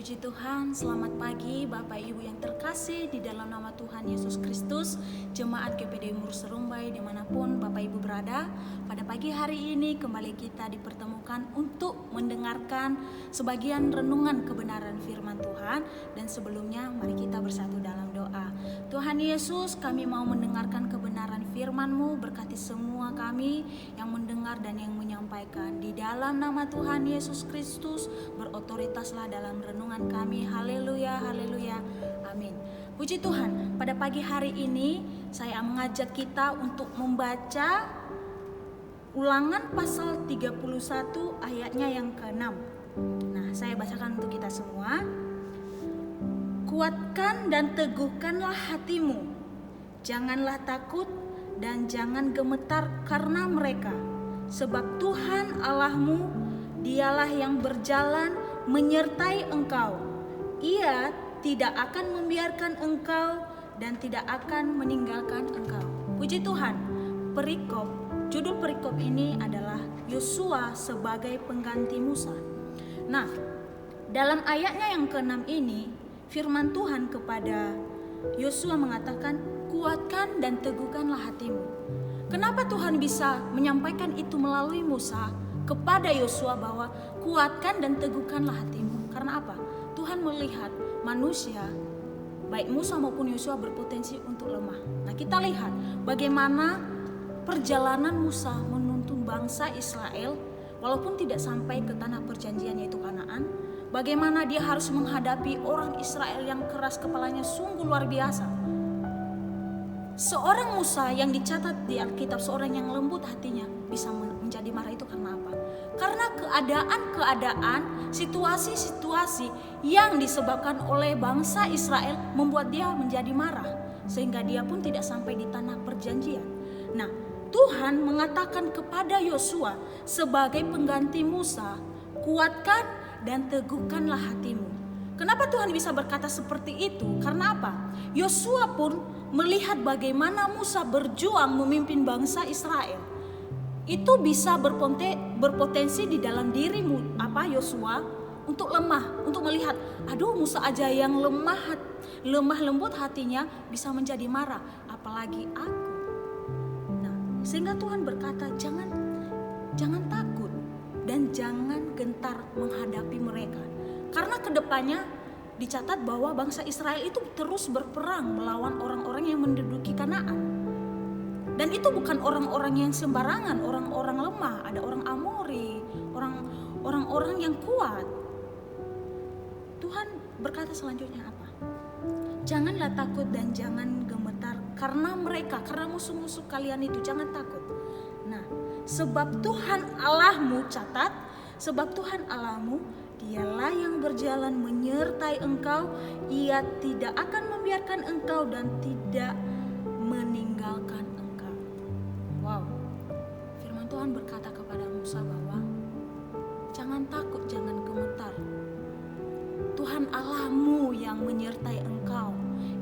Puji Tuhan, selamat pagi Bapak Ibu yang terkasih di dalam nama Tuhan Yesus Kristus, Jemaat GPD Mur Serumbai dimanapun Bapak Ibu berada. Pada pagi hari ini kembali kita dipertemukan untuk mendengarkan sebagian renungan kebenaran firman Tuhan. Dan sebelumnya mari kita bersatu dalam doa. Tuhan Yesus, kami mau mendengarkan kebenaran firman-Mu, berkati semua kami yang mendengar dan yang menyampaikan. Di dalam nama Tuhan Yesus Kristus, berotoritaslah dalam renungan kami. Haleluya, haleluya, amin. Puji Tuhan, pada pagi hari ini saya mengajak kita untuk membaca Ulangan pasal 31 ayatnya yang ke-6. Nah, saya bacakan untuk kita semua. Kuatkan dan teguhkanlah hatimu, janganlah takut dan jangan gemetar karena mereka, sebab Tuhan Allahmu, Dialah yang berjalan menyertai engkau. Ia tidak akan membiarkan engkau dan tidak akan meninggalkan engkau. Puji Tuhan. Judul perikop ini adalah Yosua sebagai pengganti Musa. Nah, dalam ayatnya yang ke-6 ini, firman Tuhan kepada Yosua mengatakan, kuatkan dan teguhkanlah hatimu. Kenapa Tuhan bisa menyampaikan itu melalui Musa kepada Yosua bahwa kuatkan dan teguhkanlah hatimu? Karena apa? Tuhan melihat manusia, baik Musa maupun Yosua, berpotensi untuk lemah. Nah, kita lihat bagaimana perjalanan Musa menuntun bangsa Israel walaupun tidak sampai ke tanah perjanjian yaitu Kanaan. Bagaimana dia harus menghadapi orang Israel yang keras kepalanya sungguh luar biasa. Seorang Musa yang dicatat di Alkitab, seorang yang lembut hatinya, bisa menjadi marah itu karena apa? Karena keadaan, situasi-situasi yang disebabkan oleh bangsa Israel membuat dia menjadi marah, sehingga dia pun tidak sampai di tanah perjanjian. Nah, Tuhan mengatakan kepada Yosua sebagai pengganti Musa, kuatkan dan teguhkanlah hatimu. Kenapa Tuhan bisa berkata seperti itu? Karena apa? Yosua pun melihat bagaimana Musa berjuang memimpin bangsa Israel. Itu bisa berpotensi di dalam diri Yosua untuk lemah, untuk melihat, aduh Musa aja yang lemah lembut hatinya bisa menjadi marah, apalagi aku. Sehingga Tuhan berkata, jangan takut dan jangan gentar menghadapi mereka. Karena kedepannya dicatat bahwa bangsa Israel itu terus berperang melawan orang-orang yang menduduki Kanaan. Dan itu bukan orang-orang yang sembarangan, orang-orang lemah, ada orang Amori, orang-orang yang kuat. Tuhan berkata selanjutnya apa? Janganlah takut dan jangan gemetar karena mereka, karena musuh-musuh kalian itu, jangan takut. Nah, sebab Tuhan Allahmu, catat, sebab Tuhan Allahmu, Dialah yang berjalan menyertai engkau. Ia tidak akan membiarkan engkau dan tidak meninggalkan engkau. Wow, firman Tuhan berkata kepada Musa bahwa jangan takut, jangan gemetar. Tuhan Allahmu yang menyertai engkau.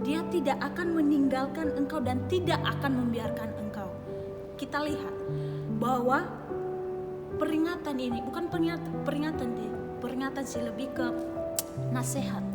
Dia tidak akan meninggalkan engkau dan tidak akan membiarkan engkau. Kita lihat bahwa peringatan ini bukan peringatan sih, lebih ke nasihat.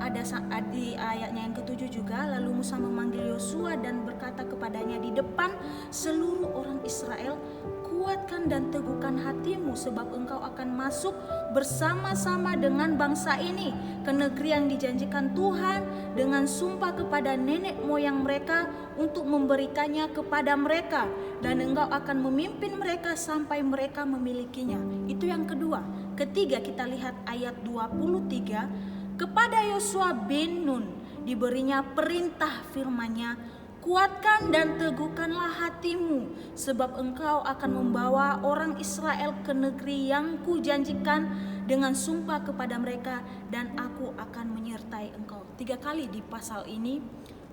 Ada di ayatnya yang ke-7 juga, lalu Musa memanggil Yosua dan berkata kepadanya di depan seluruh orang Israel, kuatkan dan teguhkan hatimu, sebab engkau akan masuk bersama-sama dengan bangsa ini ke negeri yang dijanjikan Tuhan dengan sumpah kepada nenek moyang mereka untuk memberikannya kepada mereka, dan engkau akan memimpin mereka sampai mereka memilikinya. Itu yang kedua. Ketiga, kita lihat ayat 23. Kepada Yosua bin Nun diberinya perintah firman-Nya, kuatkan dan teguhkanlah hatimu, sebab engkau akan membawa orang Israel ke negeri yang kujanjikan dengan sumpah kepada mereka, dan aku akan menyertai engkau. 3 kali di pasal ini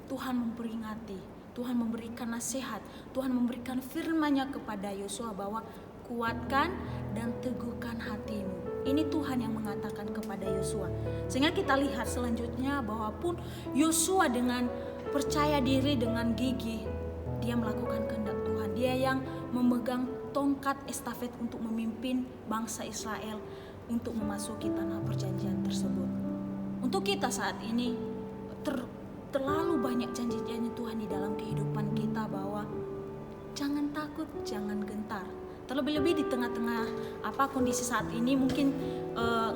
Tuhan memperingati, Tuhan memberikan nasihat, Tuhan memberikan firman-Nya kepada Yosua bahwa kuatkan dan teguhkan hatimu. Ini Tuhan yang mengatakan kepada Yosua. Sehingga kita lihat selanjutnya bahwa pun Yosua dengan percaya diri, dengan gigih, dia melakukan kehendak Tuhan. Dia yang memegang tongkat estafet untuk memimpin bangsa Israel untuk memasuki tanah perjanjian tersebut. Untuk kita saat ini terlalu banyak janji-janji Tuhan di dalam kehidupan kita, bahwa jangan takut, jangan gentar. Terlebih-lebih di tengah-tengah kondisi saat ini, mungkin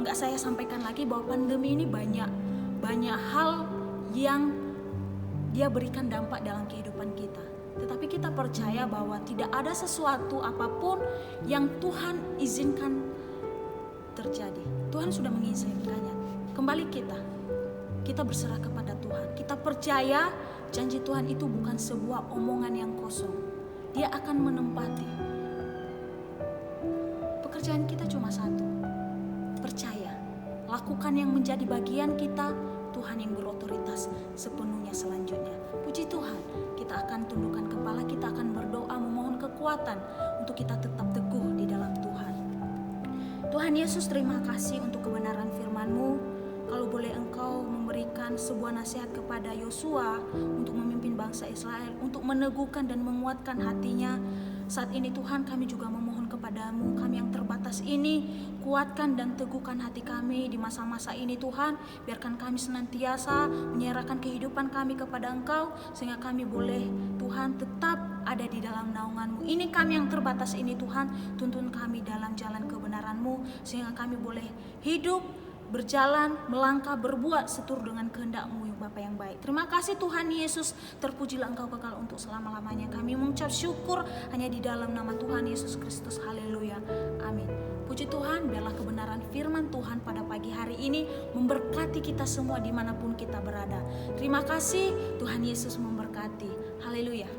nggak saya sampaikan lagi bahwa pandemi ini banyak hal yang dia berikan dampak dalam kehidupan kita. Tetapi kita percaya bahwa tidak ada sesuatu apapun yang Tuhan izinkan terjadi. Tuhan sudah mengizinkannya. Kembali kita berserah kepada Tuhan. Kita percaya janji Tuhan itu bukan sebuah omongan yang kosong. Dia akan menempati. Pekerjaan kita cuma satu. Percaya. Lakukan yang menjadi bagian kita. Tuhan yang berotoritas sepenuhnya selanjutnya. Puji Tuhan, kita akan tundukkan kepala, kita akan berdoa memohon kekuatan untuk kita tetap teguh di dalam Tuhan. Tuhan Yesus, terima kasih untuk kebenaran firman-Mu. Kalau boleh Engkau memberikan sebuah nasihat kepada Yosua untuk memimpin bangsa Israel, untuk meneguhkan dan menguatkan hatinya. Saat ini Tuhan, kami juga memohon kepadamu, kami yang terbatas ini, kuatkan dan teguhkan hati kami di masa-masa ini Tuhan. Biarkan kami senantiasa menyerahkan kehidupan kami kepada Engkau, sehingga kami boleh Tuhan tetap ada di dalam naungan-Mu. Ini kami yang terbatas ini Tuhan, tuntun kami dalam jalan kebenaran-Mu, sehingga kami boleh hidup, berjalan, melangkah, berbuat seturut dengan kehendak-Mu Bapa yang baik. Terima kasih Tuhan Yesus, terpujilah Engkau kekal untuk selama-lamanya. Kami mengucap syukur hanya di dalam nama Tuhan Yesus Kristus. Haleluya. Amin. Puji Tuhan, biarlah kebenaran firman Tuhan pada pagi hari ini memberkati kita semua dimanapun kita berada. Terima kasih, Tuhan Yesus memberkati. Haleluya.